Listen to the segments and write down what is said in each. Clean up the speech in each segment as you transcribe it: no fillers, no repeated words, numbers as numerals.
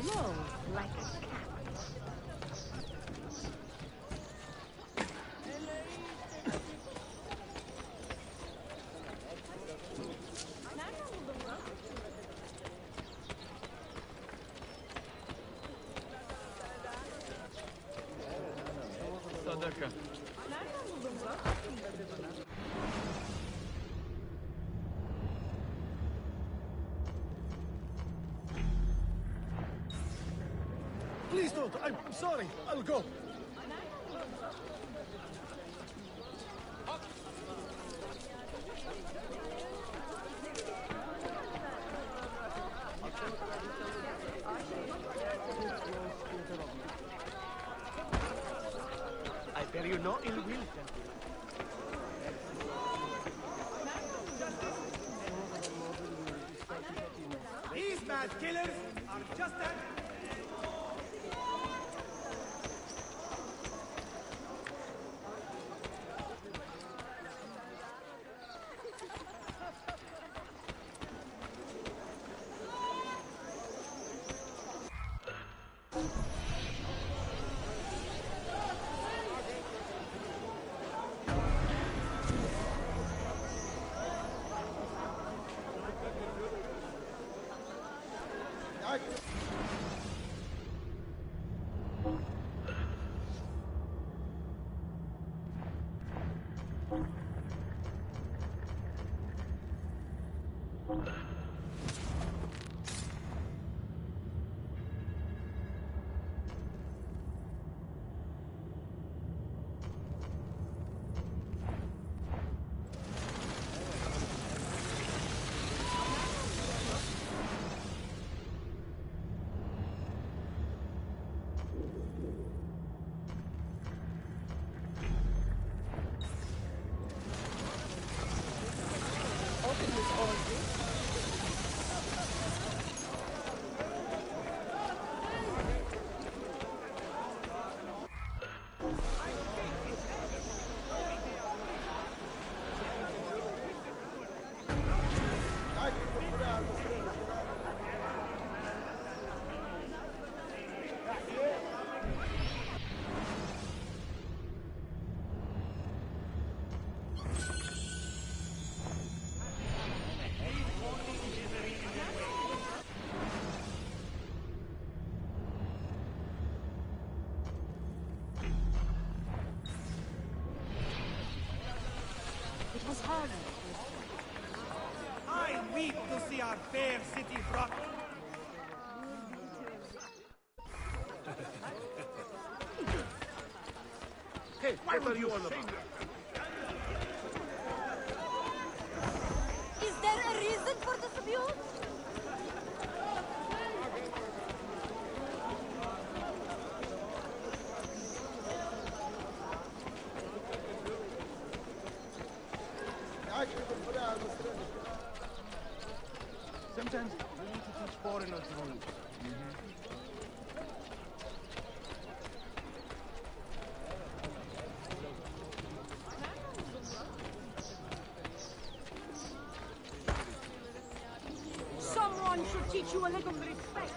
Low like a cat. Sadaka. Please don't. I'm sorry. I'll go. I bear you no ill will. These mad killers are just that. It was hard. I weep to see our fair city brought. Hey, what are you all about? Is there a reason for this abuse? Sometimes we need to teach foreigners rules. Someone should teach you a little respect.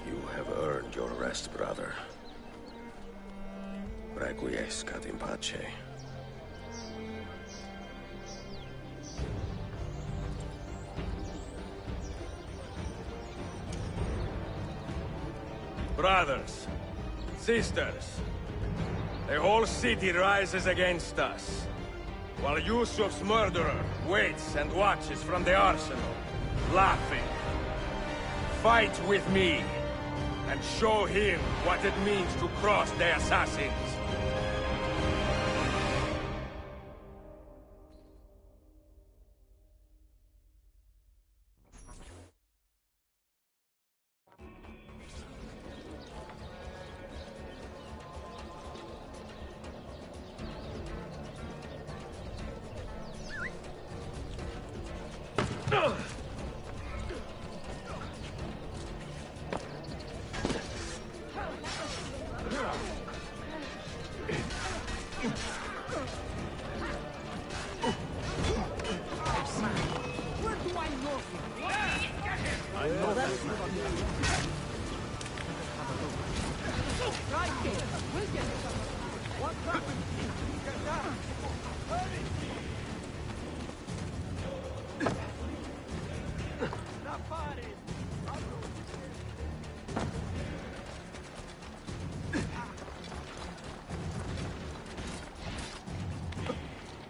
You have earned your rest, brother. Requiescat in pace. Brothers, sisters, the whole city rises against us. while Yusuf's murderer waits and watches from the arsenal, laughing. Fight with me, and show him what it means to cross the assassins.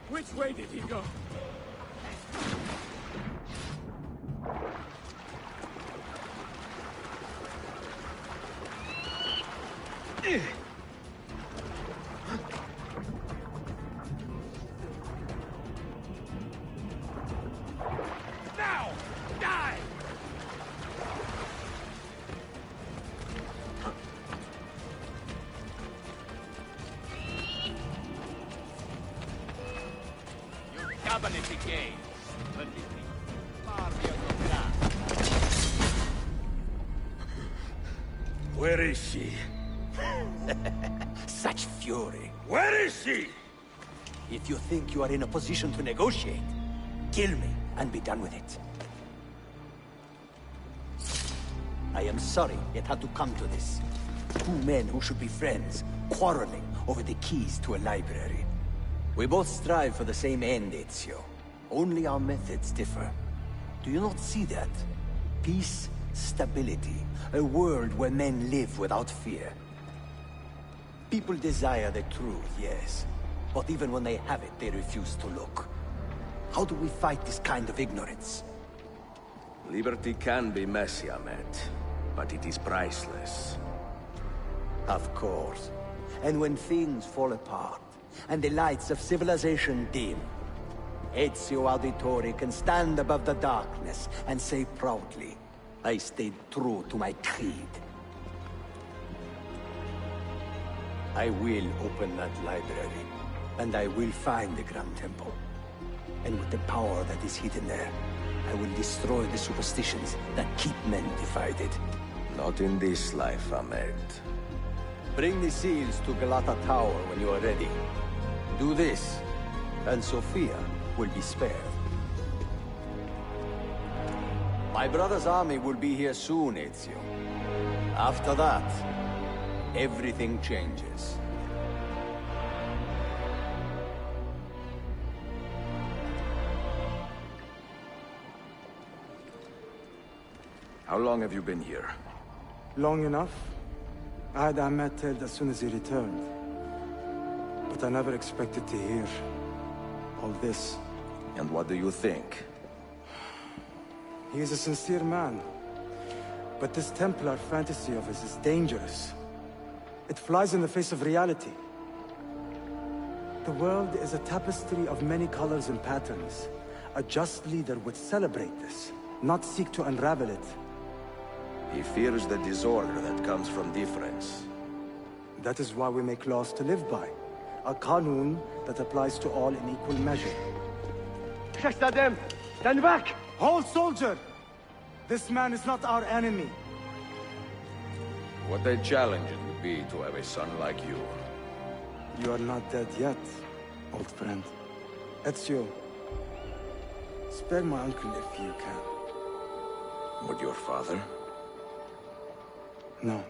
Which way did he go? Now! Die! Cabinet again. Where is she? Such fury. Where is she? If you think you are in a position to negotiate, kill me and be done with it. I am sorry it had to come to this. Two men who should be friends, quarreling over the keys to a library. We both strive for the same end, Ezio. Only our methods differ. Do you not see that? Peace, stability, a world where men live without fear. People desire the truth, yes. But even when they have it, they refuse to look. How do we fight this kind of ignorance? Liberty can be messy, Ahmed, but it is priceless. Of course. And when things fall apart, and the lights of civilization dim, Ezio Auditore can stand above the darkness and say proudly, I stayed true to my creed. I will open that library, and I will find the Grand Temple. And with the power that is hidden there, I will destroy the superstitions that keep men divided. Not in this life, Ahmed. Bring the seals to Galata Tower when you are ready. Do this, and Sophia will be spared. My brother's army will be here soon, Ezio. After that, everything changes. How long have you been here? Long enough. I had Ahmed killed as soon as he returned. But I never expected to hear all this. And what do you think? He is a sincere man. But this Templar fantasy of his is dangerous. It flies in the face of reality. The world is a tapestry of many colors and patterns. A just leader would celebrate this, not seek to unravel it. He fears the disorder that comes from difference. That is why we make laws to live by. A qanun that applies to all in equal measure. Stand back! Hold, soldier! This man is not our enemy. What a challenge it would be to have a son like you. You are not dead yet, old friend. Ezio, spare my uncle if you can. Would your father? No.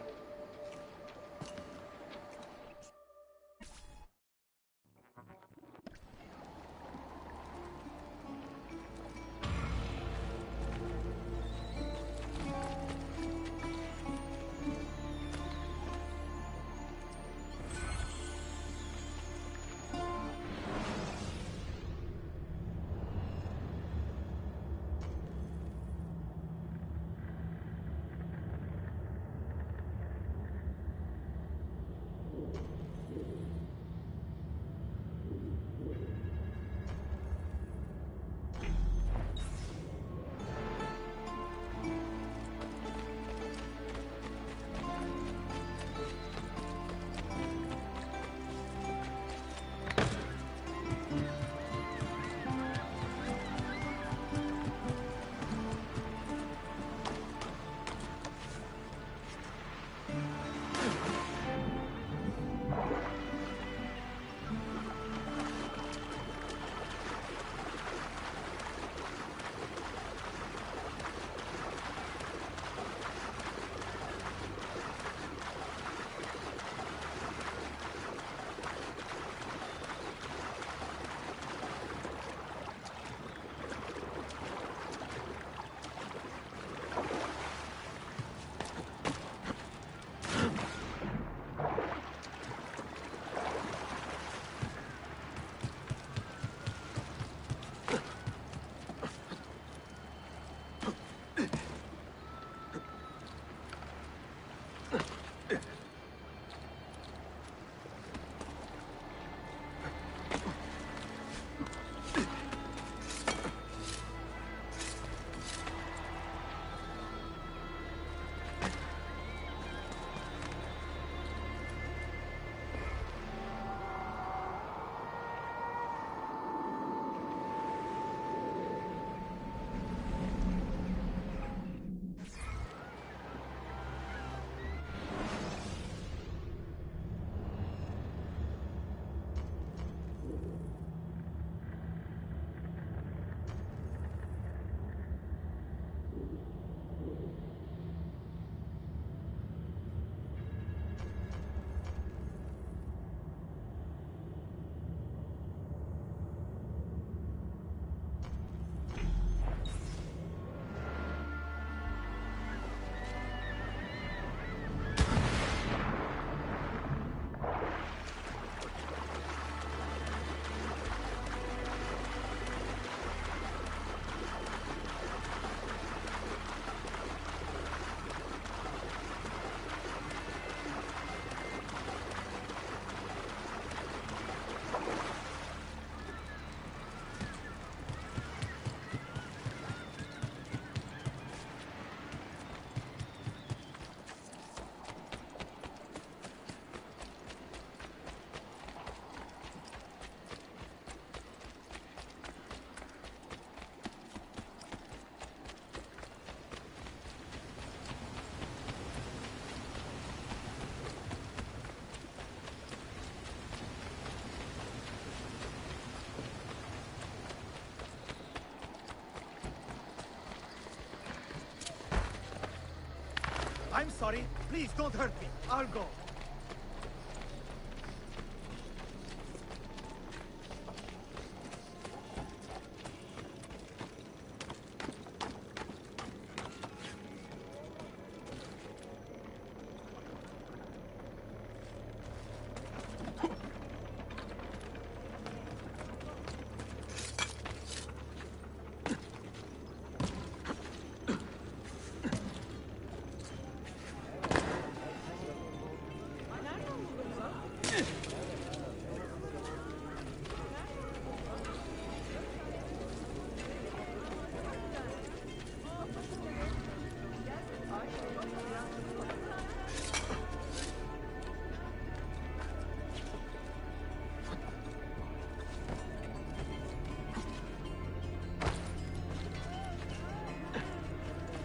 sorry. Please don't hurt me. I'll go.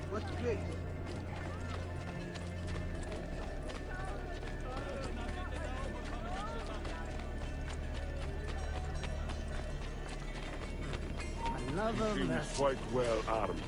What place? Another Seems mess. quite well armed.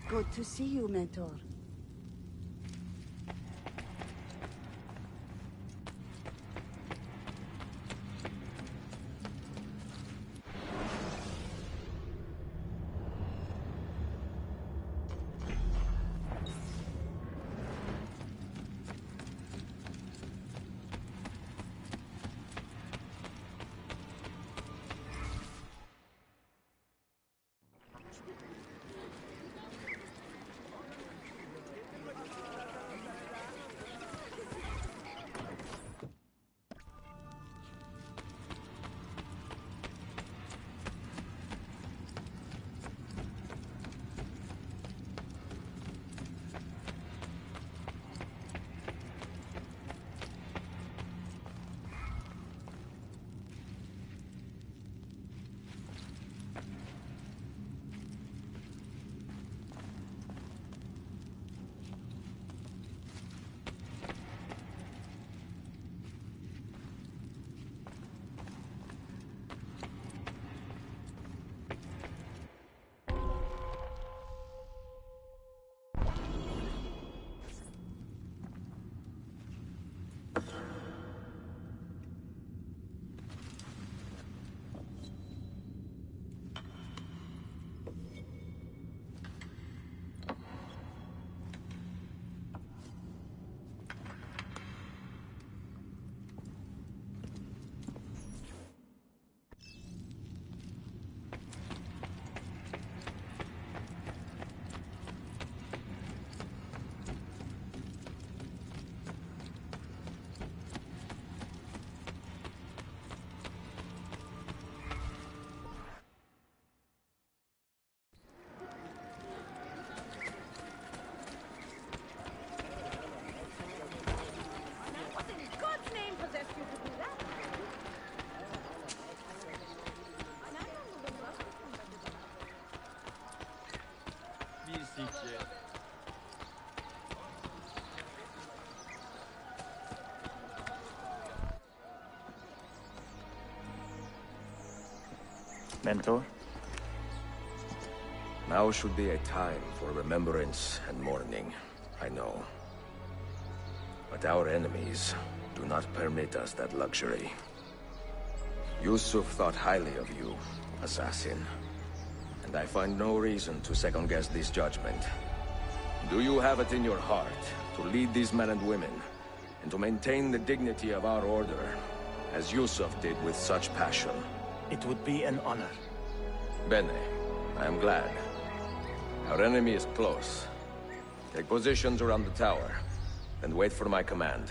Good to see you, Mentor. What in God's name possessed you to do that? Mentor? Now should be a time for remembrance and mourning, I know. But our enemies do not permit us that luxury. Yusuf thought highly of you, assassin. And I find no reason to second-guess this judgment. Do you have it in your heart to lead these men and women, and to maintain the dignity of our order, as Yusuf did with such passion? It would be an honor. Bene, I am glad. Our enemy is close. Take positions around the tower, and wait for my command.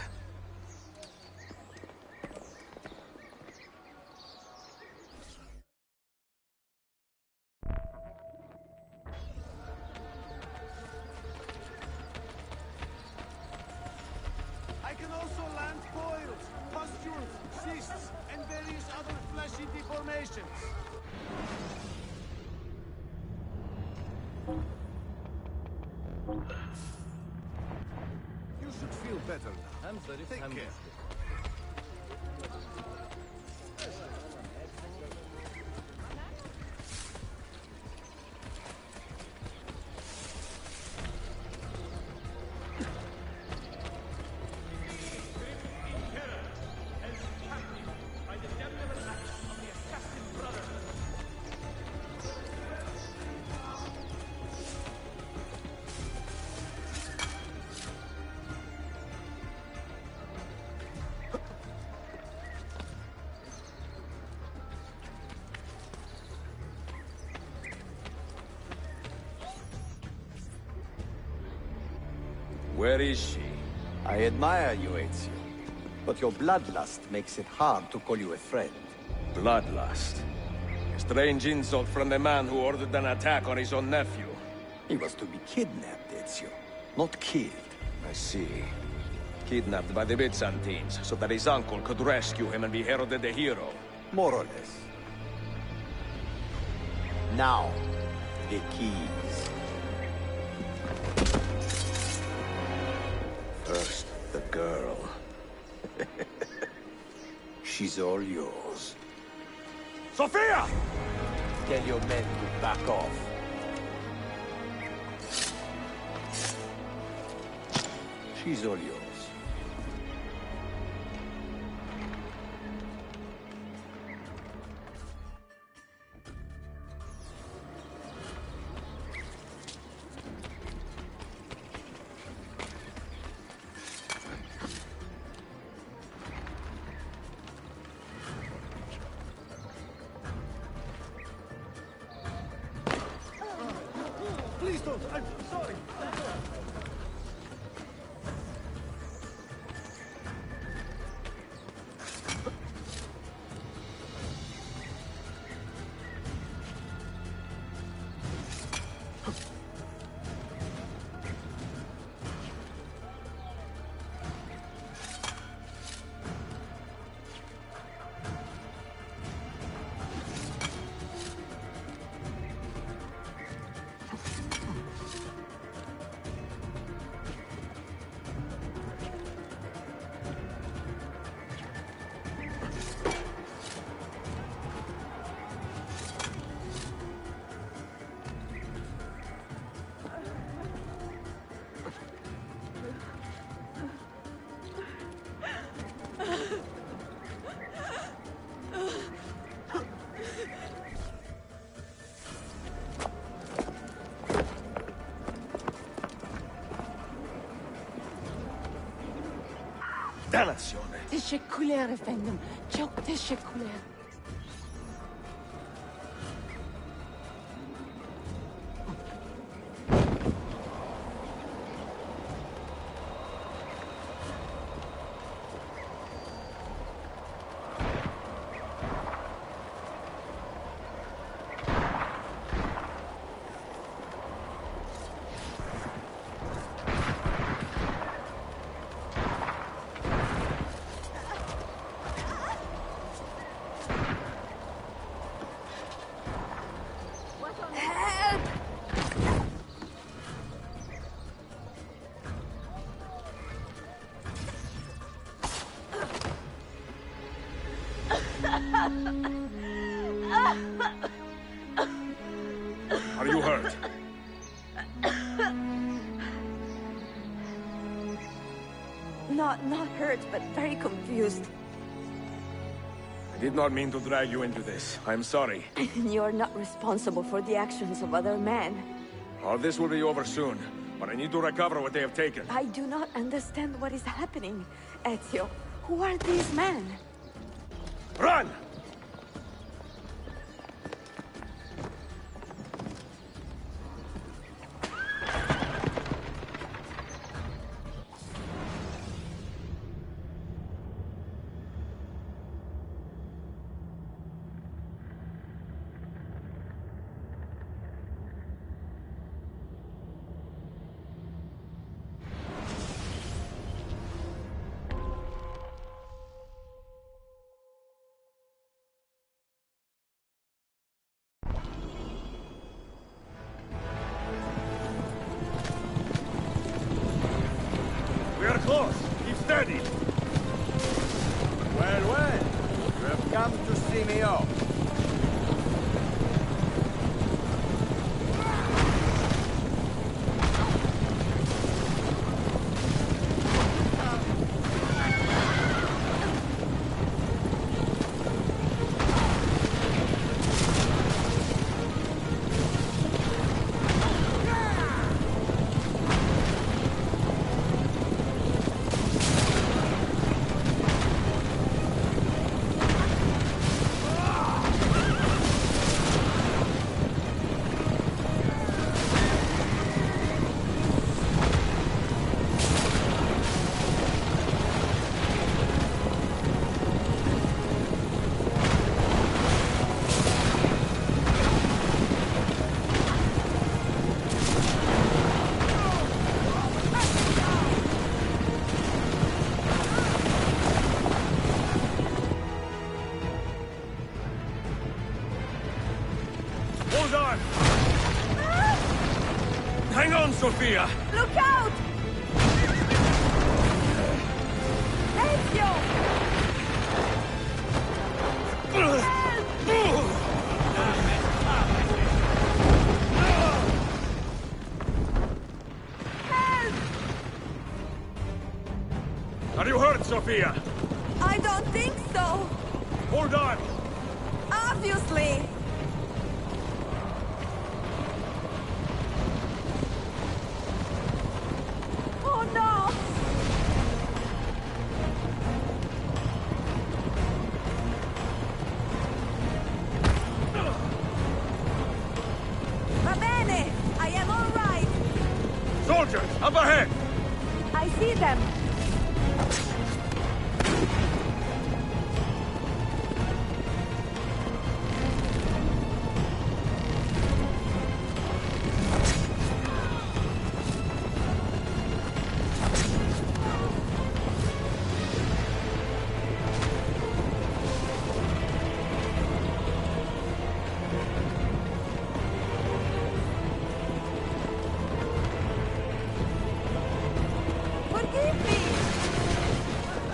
fleshy deformations. You should feel better now. Take care. Where is she? I admire you, Ezio. But your bloodlust makes it hard to call you a friend. Bloodlust. A strange insult from the man who ordered an attack on his own nephew. He was to be kidnapped, Ezio, not killed. I see. Kidnapped by the Byzantines, so that his uncle could rescue him and be heralded a hero. More or less. Now, the keys. First, the girl. She's all yours. Sophia! Tell your men to back off. She's all yours. Please don't. I'm sorry. Dannazione! تشكلير efendim. Çok teşekkürler. Are you hurt? Not hurt, but very confused. I did not mean to drag you into this. I'm sorry. You're not responsible for the actions of other men. All this will be over soon, but I need to recover what they have taken. I do not understand what is happening. Ezio, who are these men? Run! steady! Well, well. You have come to see me off. Hold on! Hang on, Sophia! Look out! Ezio! Are you hurt, Sophia? I don't think so. Hold on! Obviously. Oh no! Va bene! I am all right! Soldiers, up ahead! I see them! Forgive me!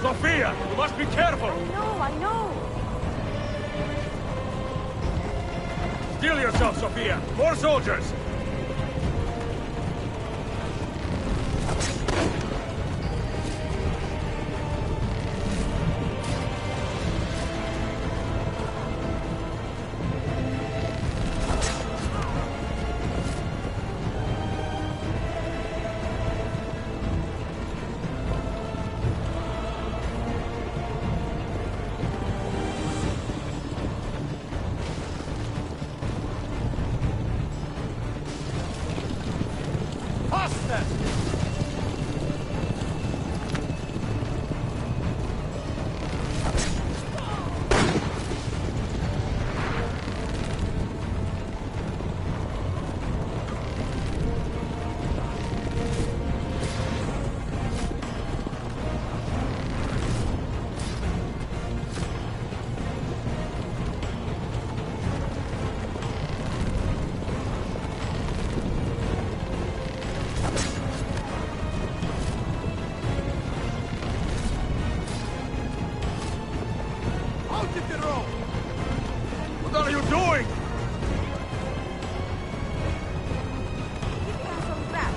Sophia, you must be careful! I know! Steel yourself, Sophia! More soldiers! What are you doing? Keeping us on track.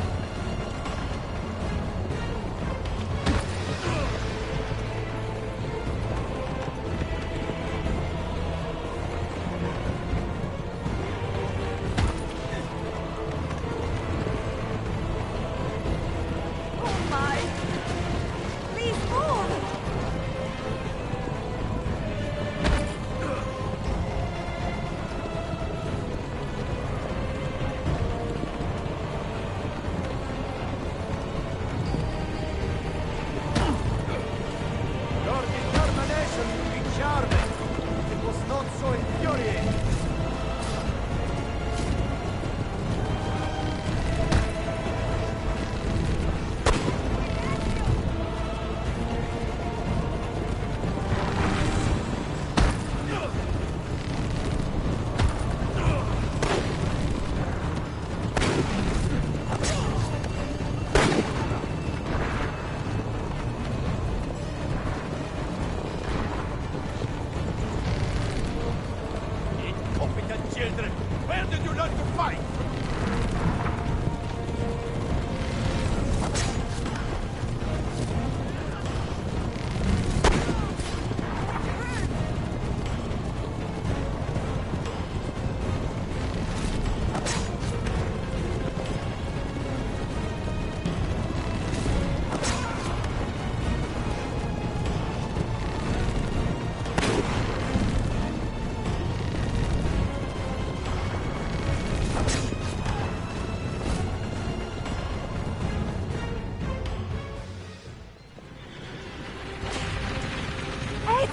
Oh my! Please move! Your determination will be charming. It was not so infuriating.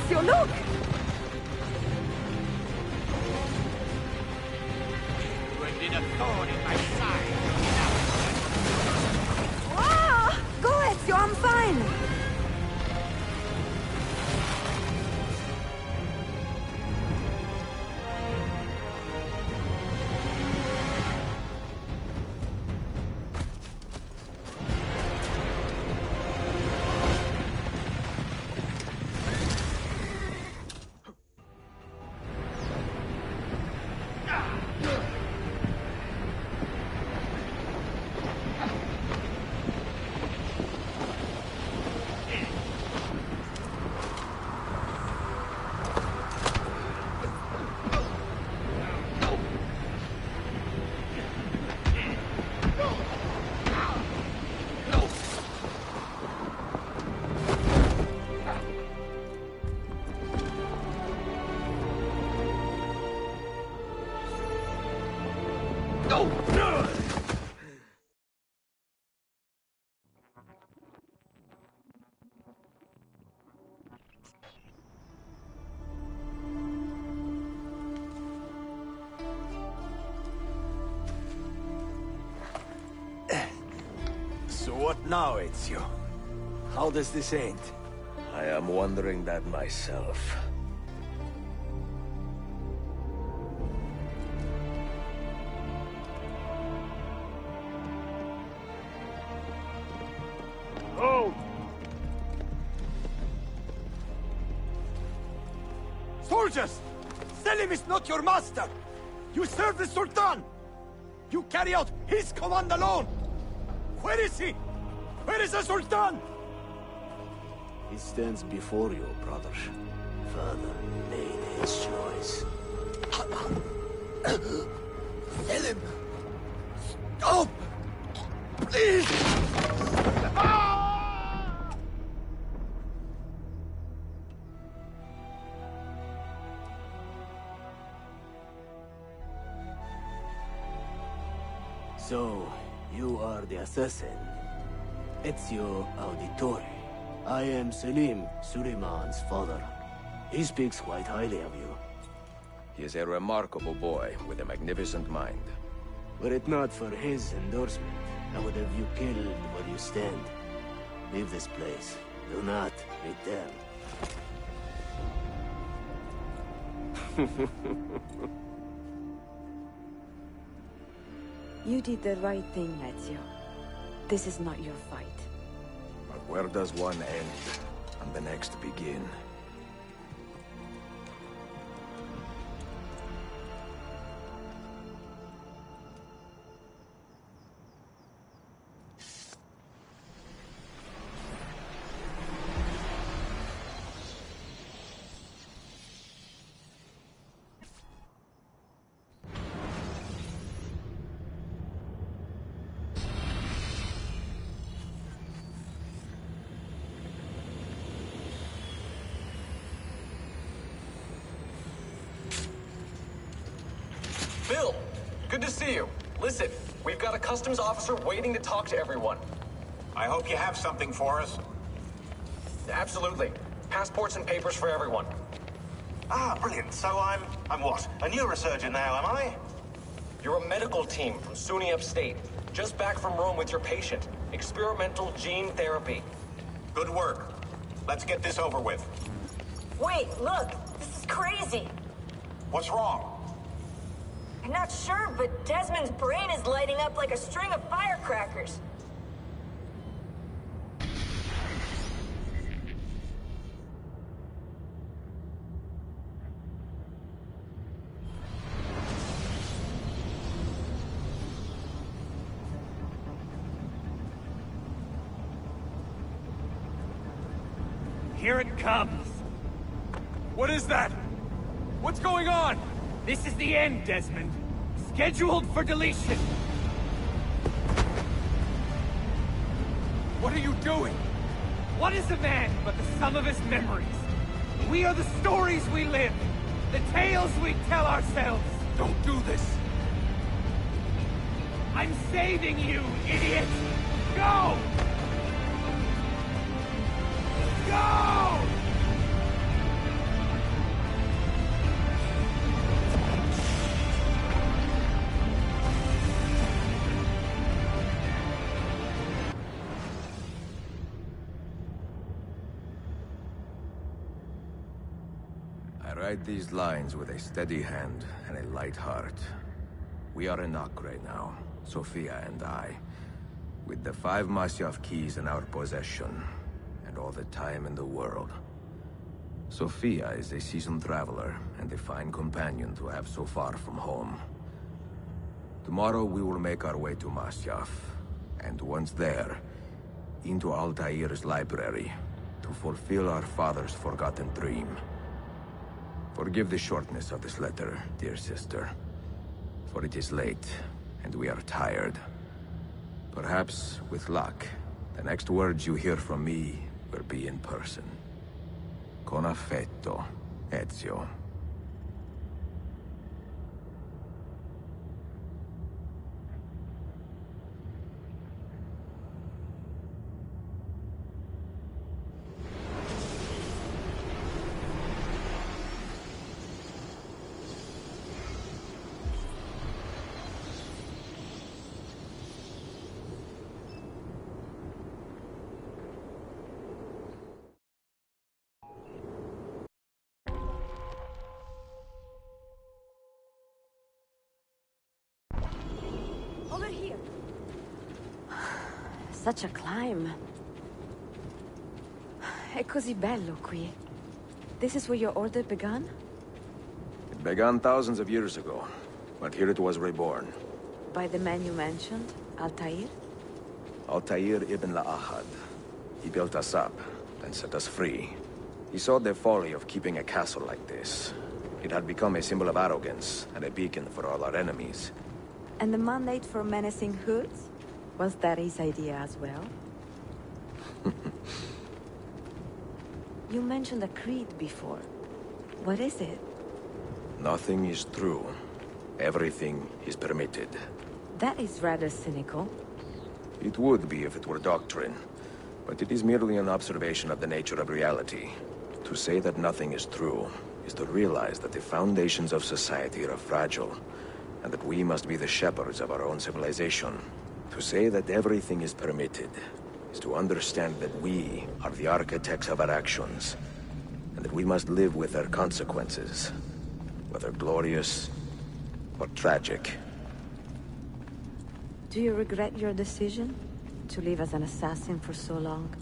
Ezio, look! You did a thorn in my side. Ah! Go, Ezio, I'm fine! So what now, Ezio? How does this end? I am wondering that myself. Oh! Soldiers! Selim is not your master! You serve the Sultan! You carry out his command alone! Where is he? Where is the Sultan? He stands before you, brother. Father made his choice. Selim! Stop! Please! So, you are the assassin. Ezio Auditore. I am Selim, Suleiman's father. He speaks quite highly of you. He is a remarkable boy with a magnificent mind. Were it not for his endorsement, I would have you killed where you stand. Leave this place. Do not return. You did the right thing, Ezio. This is not your fight. But where does one end and the next begin? Bill, good to see you. Listen, we've got a customs officer waiting to talk to everyone. I hope you have something for us. Absolutely. Passports and papers for everyone. Ah, brilliant. So I'm what? A neurosurgeon now, am I? You're a medical team from SUNY Upstate. Just back from Rome with your patient. Experimental gene therapy. Good work. Let's get this over with. Wait, look! This is crazy! What's wrong? I'm not sure, but Desmond's brain is lighting up like a string of firecrackers. Here it comes! What is that? What's going on? This is the end, Desmond. Scheduled for deletion. What are you doing? What is a man but the sum of his memories? We are the stories we live, the tales we tell ourselves. Don't do this. I'm saving you, idiot! Go! Go! write these lines with a steady hand and a light heart. We are in Acre now, Sophia and I, with the 5 Masyaf keys in our possession, and all the time in the world. Sophia is a seasoned traveler, and a fine companion to have so far from home. Tomorrow we will make our way to Masyaf, and once there, into Altair's library, to fulfill our father's forgotten dream. Forgive the shortness of this letter, dear sister, for it is late, and we are tired. Perhaps, with luck, the next words you hear from me will be in person. Con affetto, Ezio. Over here. Such a climb. È così bello qui. This is where your order began? It began thousands of years ago, but here it was reborn. By the man you mentioned, Altair? Altair ibn La'ahad. He built us up, then set us free. He saw the folly of keeping a castle like this. It had become a symbol of arrogance, and a beacon for all our enemies. And the mandate for menacing hoods? Was that his idea as well? You mentioned a creed before. What is it? Nothing is true. Everything is permitted. That is rather cynical. It would be if it were doctrine, but it is merely an observation of the nature of reality. To say that nothing is true is to realize that the foundations of society are fragile, and that we must be the shepherds of our own civilization. To say that everything is permitted is to understand that we are the architects of our actions, and that we must live with their consequences, whether glorious or tragic. Do you regret your decision to live as an assassin for so long?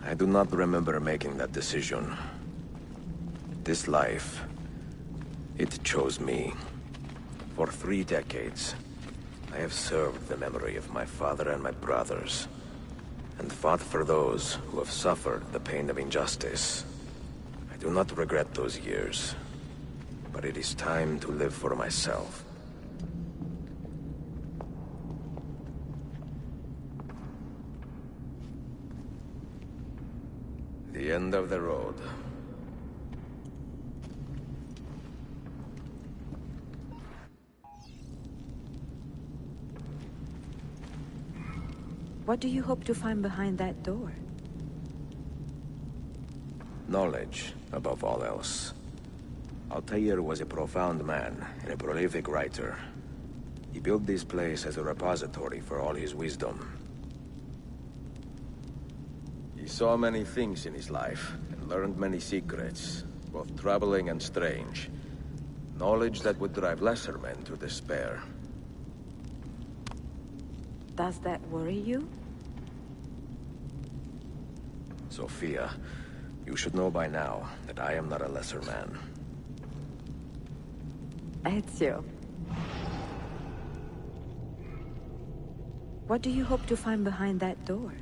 I do not remember making that decision. This life, it chose me. For 3 decades, I have served the memory of my father and my brothers, and fought for those who have suffered the pain of injustice. I do not regret those years, but it is time to live for myself. The end of the road. What do you hope to find behind that door? Knowledge, above all else. Altair was a profound man and a prolific writer. He built this place as a repository for all his wisdom. He saw many things in his life, and learned many secrets, both troubling and strange. Knowledge that would drive lesser men to despair. Does that worry you? Sophia, you should know by now that I am not a lesser man. Ezio. What do you hope to find behind that door?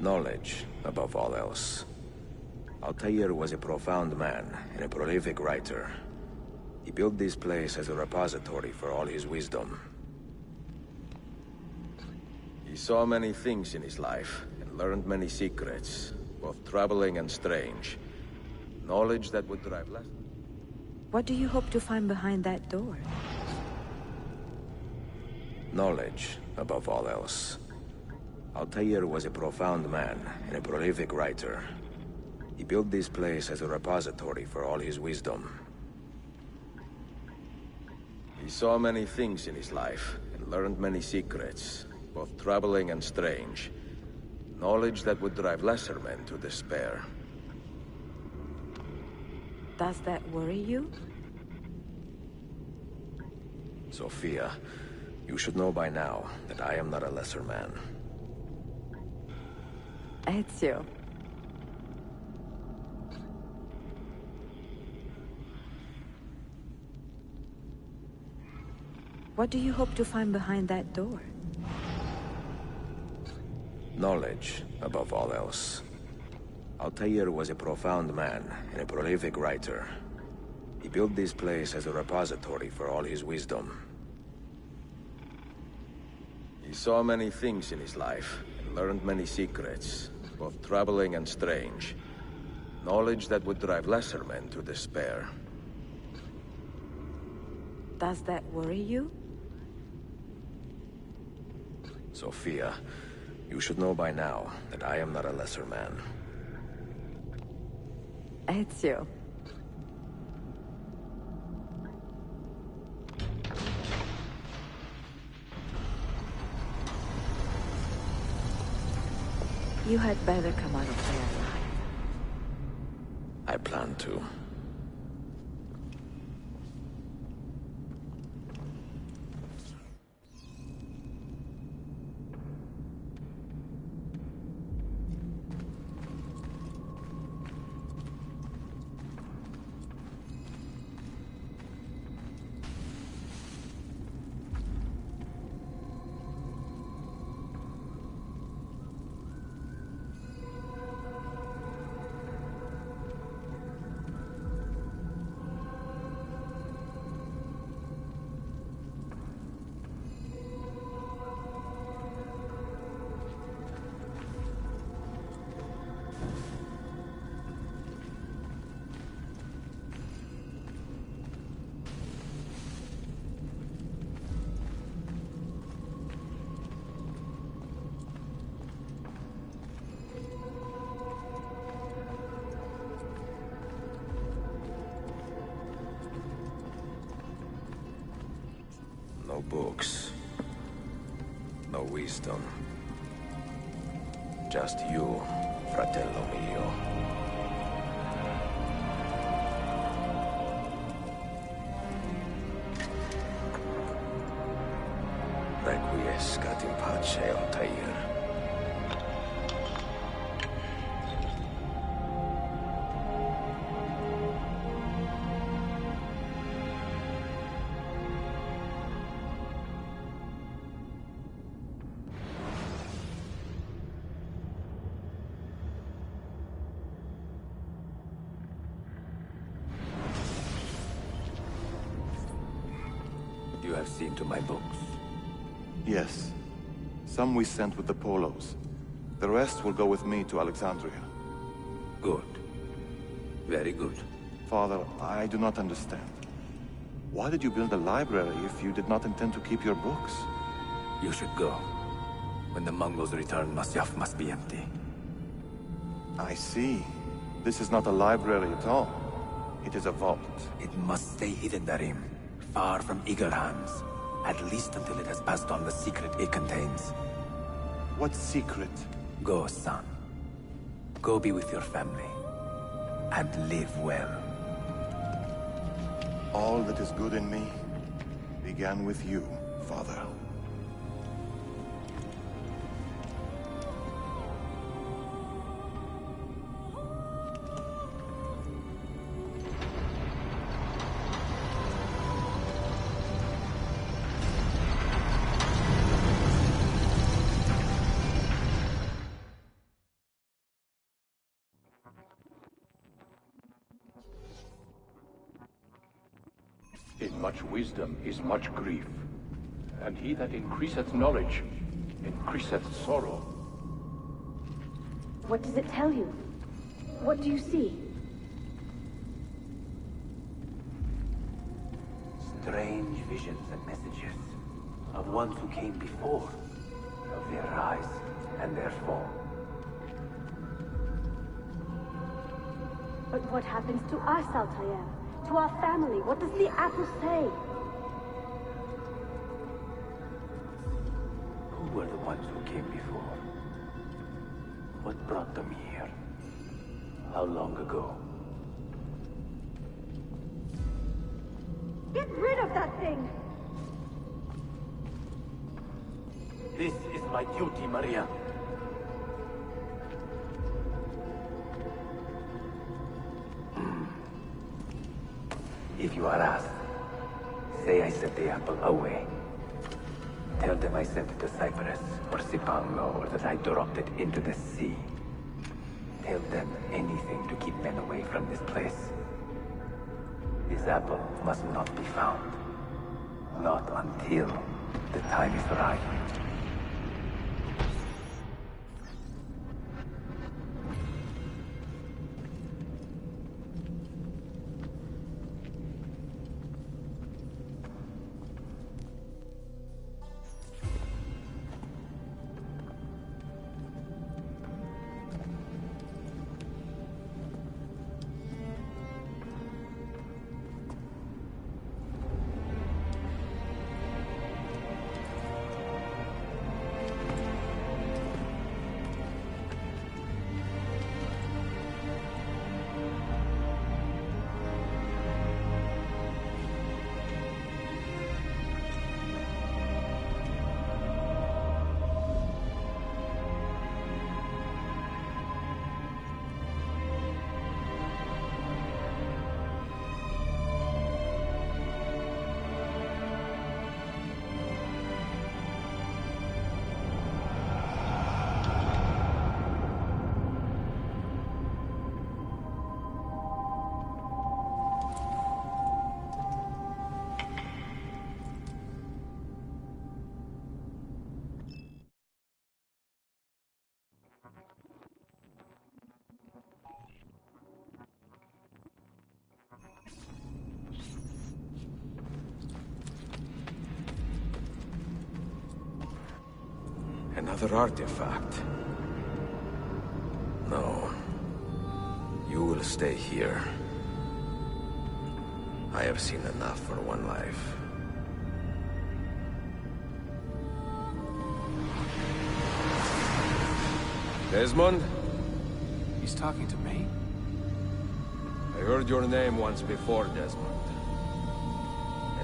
Knowledge, above all else. Altair was a profound man and a prolific writer. He built this place as a repository for all his wisdom. He saw many things in his life, and learned many secrets, both troubling and strange. Knowledge that would drive less. What do you hope to find behind that door? Knowledge, above all else. Altair was a profound man and a prolific writer. He built this place as a repository for all his wisdom. He saw many things in his life, and and learned many secrets, both troubling and strange. Knowledge that would drive lesser men to despair. Does that worry you? Sophia, you should know by now that I am not a lesser man. Ezio. What do you hope to find behind that door? Knowledge, above all else. Altair was a profound man and a prolific writer. He built this place as a repository for all his wisdom. He saw many things in his life, and learned many secrets, both troubling and strange. Knowledge that would drive lesser men to despair. Does that worry you? Sophia, you should know by now that I am not a lesser man. Ezio. You had better come out of there alive. I plan to. No books. No wisdom. Just you, fratello mio. Requiescat in pace, Altair. You have seen to my books. Yes. Some we sent with the Polos. The rest will go with me to Alexandria. Good. Very good. Father, I do not understand. Why did you build a library if you did not intend to keep your books? You should go. When the Mongols return, Masyaf must be empty. I see. This is not a library at all. It is a vault. It must stay hidden, Darim. Far from eager hands. At least until it has passed on the secret it contains. What secret? Go, son. Go be with your family. And live well. All that is good in me began with you, Father. In much wisdom is much grief, and he that increaseth knowledge increaseth sorrow. What does it tell you? What do you see? Strange visions and messages of ones who came before, of their rise and their fall. But what happens to us, Altair? To our family? What does the apple say? were the ones who came before. What brought them here? How long ago? Get rid of that thing! This is my duty, Maria. If you are asked, say I sent the apple away. Tell them I sent it to Cyprus or Cipango, or that I dropped it into the sea. Tell them anything to keep men away from this place. This apple must not be found. Not until the time is right. Another artifact. No. You will stay here. I have seen enough for one life. Desmond? He's talking to me? I heard your name once before, Desmond.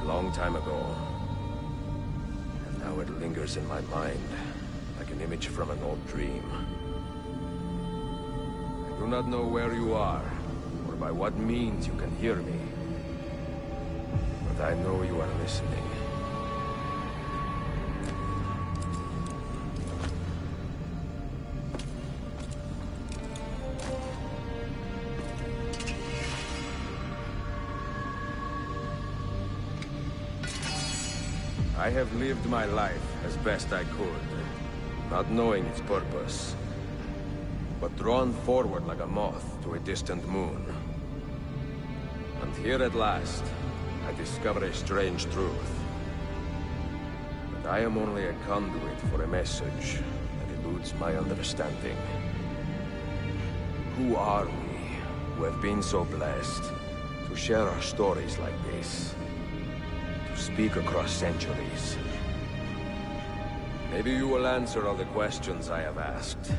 A long time ago. And now it lingers in my mind, like an image from an old dream. I do not know where you are, or by what means you can hear me. But I know you are listening. I have lived my life as best I could, not knowing its purpose, but drawn forward like a moth to a distant moon. And here at last, I discover a strange truth. That I am only a conduit for a message that eludes my understanding. Who are we, who have been so blessed to share our stories like this? Speak across centuries. Maybe you will answer all the questions I have asked.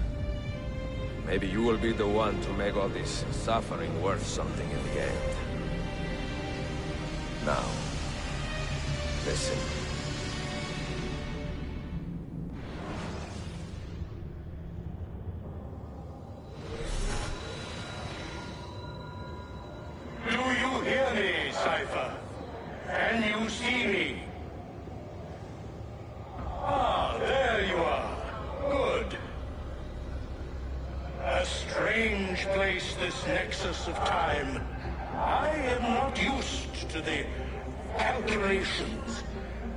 Maybe you will be the one to make all this suffering worth something in the end. Now, listen. Do you hear me, Cypher? Can you see me? Ah, there you are. Good. A strange place, this nexus of time. I am not used to the calculations.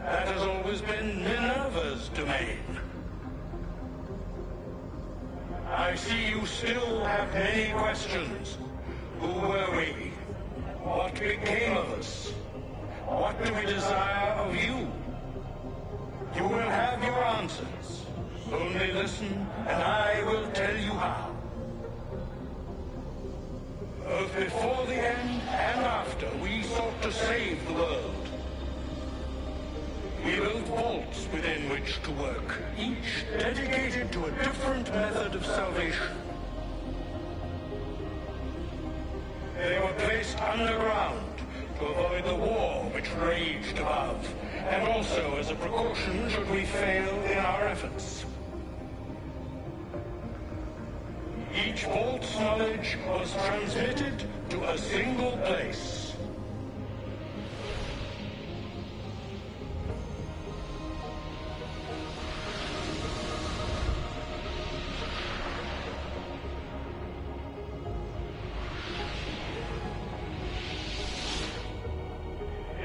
That has always been Minerva's domain. I see you still have many questions. Who were we? What became of us? What do we desire of you? You will have your answers. Only listen, and I will tell you how. Both before the end and after, we sought to save the world. We built vaults with within which to work, each dedicated to a different method of salvation. They were placed underground to avoid the war which raged above, and also as a precaution should we fail in our efforts. Each vault's knowledge was transmitted to a single place.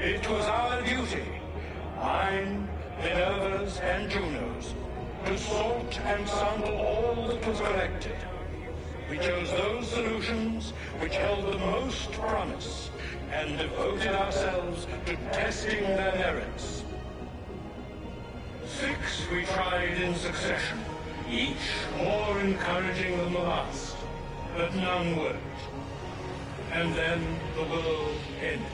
It was our duty, mine, Minerva's, and Juno's, to sort and sample all that was collected. We chose those solutions which held the most promise, and devoted ourselves to testing their merits. 6 we tried in succession, each more encouraging than the last, but none worked. And then the world ended.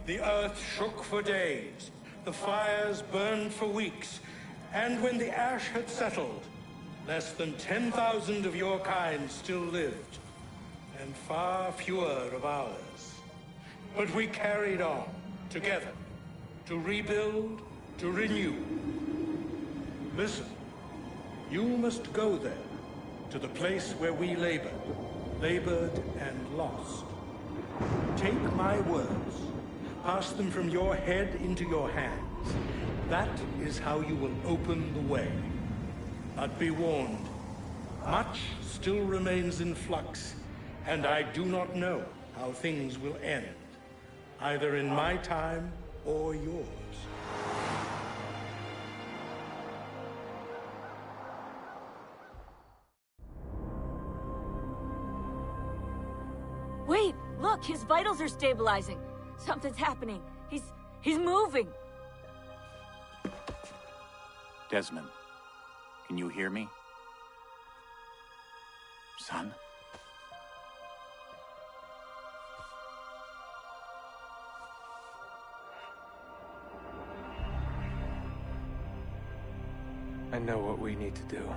The earth shook for days, the fires burned for weeks, and when the ash had settled, less than 10,000 of your kind still lived, and far fewer of ours. But we carried on, together, to rebuild, to renew. Listen, you must go there, to the place where we labored and lost. Take my words. Pass them from your head into your hands. That is how you will open the way. But be warned, much still remains in flux, and I do not know how things will end, either in my time or yours. Wait, look, his vitals are stabilizing. Something's happening. He's moving. Desmond, can you hear me? Son? I know what we need to do.